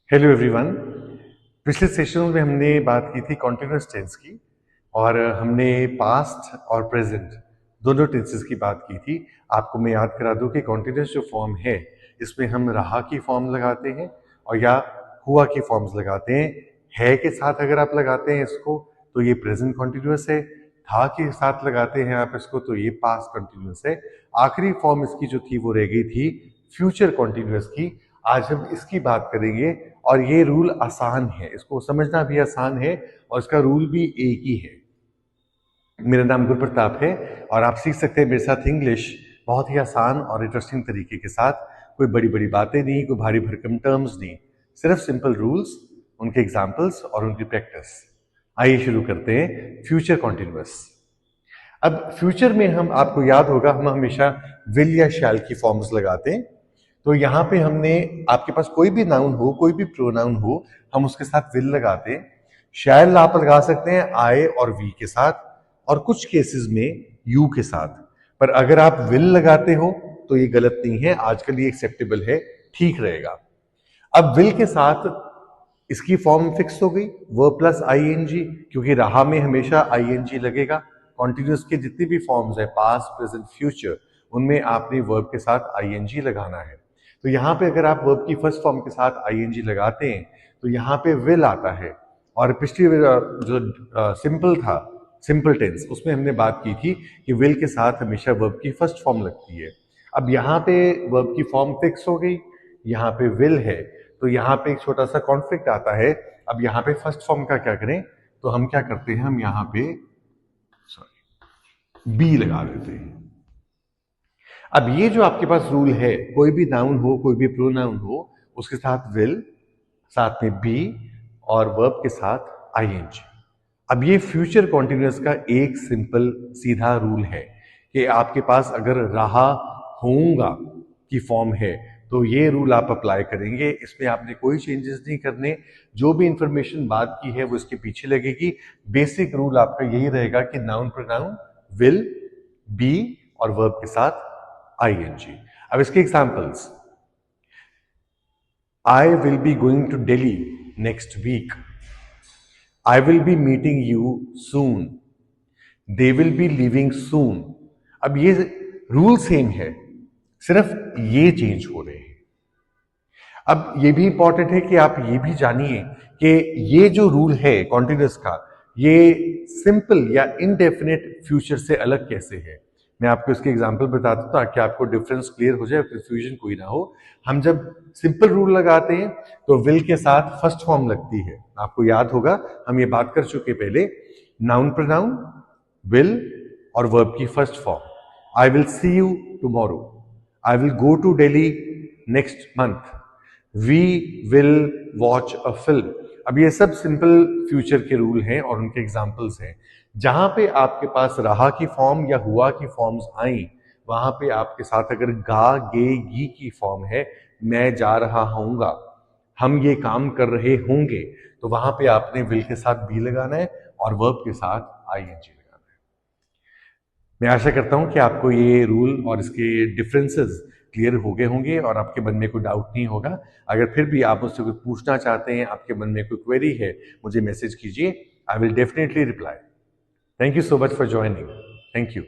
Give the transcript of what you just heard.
Hello everyone. पिछले session में हमने बात की थी कॉन्टिन्यूअस टेंस की और हमने पास्ट और प्रेजेंट दोनों टेंसेस की बात की थी। आपको मैं याद करा दूं कि कॉन्टिन्यूअस जो फॉर्म है इसमें हम रहा की फॉर्म लगाते हैं और या हुआ की फॉर्म्स लगाते हैं। है के साथ अगर आप लगाते हैं इसको तो ये प्रेजेंट कॉन्टिन्यूअस है, था के साथ लगाते हैं आप इसको तो ये पास्ट कॉन्टिन्यूअस है। आखिरी फॉर्म इसकी जो थी वो रह गई थी फ्यूचर कॉन्टिन्यूअस की। आज हम इसकी बात करेंगे और ये रूल आसान है, इसको समझना भी आसान है और इसका रूल भी एक ही है। मेरा नाम गुरप्रताप है और आप सीख सकते हैं मेरे साथ इंग्लिश बहुत ही आसान और इंटरेस्टिंग तरीके के साथ। कोई बड़ी बड़ी बातें नहीं, कोई भारी भरकम टर्म्स नहीं, सिर्फ सिंपल रूल्स, उनके एग्जाम्पल्स और उनकी प्रैक्टिस। आइए शुरू करते हैं फ्यूचर कॉन्टिन्यूअस। अब फ्यूचर में हम, आपको याद होगा, हम हमेशा विल या शैल की फॉर्म्स लगाते हैं। तो यहाँ पे हमने, आपके पास कोई भी नाउन हो, कोई भी प्रोनाउन हो, हम उसके साथ विल लगाते हैं। शैल आप लगा सकते हैं आई और वी के साथ और कुछ केसेस में यू के साथ। पर अगर आप विल लगाते हो तो ये गलत नहीं है, आजकल ये एक्सेप्टेबल है, ठीक रहेगा। अब विल के साथ इसकी फॉर्म फिक्स हो गई वर्ब प्लस आईएनजी, क्योंकि रहा में हमेशा आईएनजी लगेगा। कॉन्टिन्यूअस के जितनी भी फॉर्म्स है पास्ट प्रेजेंट फ्यूचर, उनमें आपने वर्ब के साथ आईएनजी लगाना है। तो यहाँ पे अगर आप वर्ब की फर्स्ट फॉर्म के साथ आईएनजी लगाते हैं तो यहाँ पे विल आता है। और पिछली जो सिंपल था, सिंपल टेंस, उसमें हमने बात की थी कि विल के साथ हमेशा वर्ब की फर्स्ट फॉर्म लगती है। अब यहाँ पे वर्ब की फॉर्म फिक्स हो गई, यहाँ पे विल है, तो यहाँ पे एक छोटा सा कॉन्फ्लिक्ट आता है। अब यहाँ पे फर्स्ट फॉर्म का क्या करें, तो हम क्या करते हैं, हम यहाँ पे बी लगा देते हैं। अब ये जो आपके पास रूल है, कोई भी नाउन हो, कोई भी प्रोनाउन हो, उसके साथ विल, साथ में बी और वर्ब के साथ आईएनजी। अब ये फ्यूचर कॉन्टिन्यूअस का एक सिंपल सीधा रूल है कि आपके पास अगर रहा, होऊंगा की फॉर्म है तो ये रूल आप अप्लाई करेंगे। इसमें आपने कोई चेंजेस नहीं करने, जो भी इंफॉर्मेशन बात की है वो इसके पीछे लगेगी। बेसिक रूल आपका यही रहेगा कि नाउन प्रोनाउन विल, बी और वर्ब के साथ आईएनजी। अब इसके examples, I will be going to Delhi next week, I will be meeting you soon, they will be living soon. अब ये रूल सेम है, सिर्फ ये चेंज हो रहे हैं। अब ये भी इंपॉर्टेंट है कि आप ये भी जानिए कि ये जो रूल है कॉन्टिन्यूअस का, ये सिंपल या इनडेफिनेट फ्यूचर से अलग कैसे है। मैं आपको इसके एग्जांपल बताता हूं ताकि आपको डिफरेंस क्लियर हो जाए, कंफ्यूजन कोई ना हो। हम जब सिंपल रूल लगाते हैं तो विल के साथ फर्स्ट फॉर्म लगती है, आपको याद होगा, हम ये बात कर चुके पहले। नाउन प्रोनाउन विल और वर्ब की first form. I will see you tomorrow, I will go to Delhi next month, we will watch a film. अब ये सब सिंपल फ्यूचर के रूल हैं और उनके एग्जाम्पल्स हैं। जहां पे आपके पास रहा की फॉर्म या हुआ की फॉर्म्स आई, वहां पे आपके साथ अगर गा, गे, गी की फॉर्म है, मैं जा रहा हूंगा, हम ये काम कर रहे होंगे, तो वहां पे आपने विल के साथ बी लगाना है और वर्ब के साथ आईएनजी लगाना है। मैं आशा करता हूं कि आपको ये रूल और इसके डिफरेंसेस क्लियर हो गए होंगे और आपके मन में कोई डाउट नहीं होगा। अगर फिर भी आप मुझसे कुछ पूछना चाहते हैं, आपके मन में कोई क्वेरी है, मुझे मैसेज कीजिए, I will definitely reply. Thank you so much for joining. Thank you.